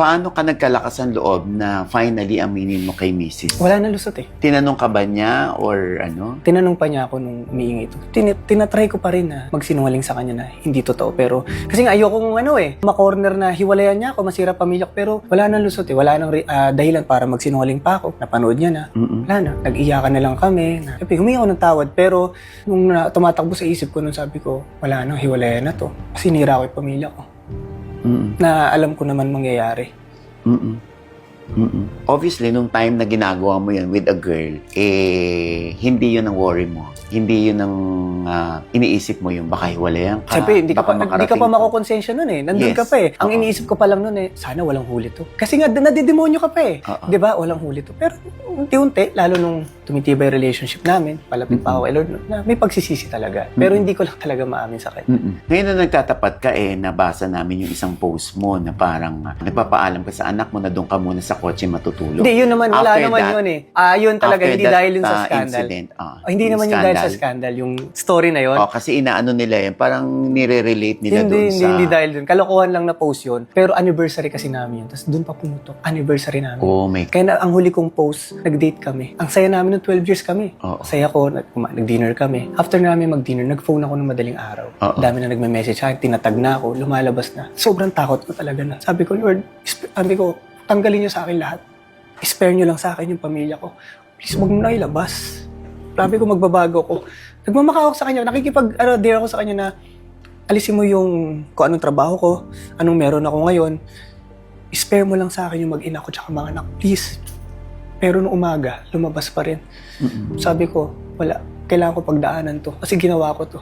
Paano ka nagkalakas ang loob na finally aminin mo kay Mrs.? Wala na lusot eh. Tinanong ka ba niya or ano? Tinanong pa niya ako nung umiingi ito. Tinatry ko pa rin na magsinungaling sa kanya na hindi totoo. Pero, kasi nga ayokong makorner na hiwalayan niya ako, masira pamilya ko. Pero wala nang lusot eh. Wala nang dahilan para magsinungaling pa ako. Napanood niya na. Wala na. Nag-iyakan na lang kami. Sabi, humingi ako ng tawad. Pero, nung tumatakbo sa isip ko, nung sabi ko, wala nang hiwalayan na to. Sinira ko yung pamilya ko. Na alam ko naman mangyayari. Obviously, nung time na ginagawa mo yun with a girl, hindi yun ang worry mo. Hindi yun ang iniisip mo yung baka hiwalayan ka. Siyempre, hindi ka pa to. makukonsensya nun eh. Nandun Yes. ka pa eh. Ang iniisip ko pa lang nun eh, sana walang huli to. Kasi nga, nadidemonyo ka pa eh. Di ba? Walang huli to. Pero unti-unti, lalo nung tumitibay relationship namin, palapit pa ako kay Lord, na may pagsisisi talaga. Pero hindi ko lang talaga maamin sa kanya. Ngayon na nagtatapat ka nabasa namin yung isang post mo na parang nagpapaalam ka sa anak mo na doon ka muna sa kotse matutulog. Hindi, yun naman, wala After naman that- yun eh. Yun talaga, after hindi that, dahil yun sa scandal. Incident, Hindi yung naman yun dahil sa scandal, yung story na yun. Kasi inaano nila yun, parang nire-relate nila doon sa... Hindi dahil dun. Kalokohan lang na post yun. Pero anniversary kasi namin yun. Tapos dun pa pumutok. Anniversary namin. Oh my... Kaya ang huli kong post, nag-date kami. Ang saya namin ng 12 years kami. Saya ko, nag-dinner kami. After namin mag-dinner, nag-phone ako ng madaling araw. Dami na nagme-message sa akin, tinatag na ako, lumalabas na. Sobrang takot ko talaga na. Sabi ko, Lord, tanggalin niyo sa akin lahat. Spare niyo lang sa akin yung pamilya ko. Please, wag mo na ilabas. Sabi ko, magbabago ko. Nagmamaka ako sa kanya, dare ako sa kanya na alisin mo yung kung anong trabaho ko, anong meron ako ngayon. Spare mo lang sa akin yung mag-ina ko tsaka mga anak. Please. Pero nung umaga, lumabas pa rin. Sabi ko, wala. Kailangan ko pagdaanan to. Kasi ginawa ko to.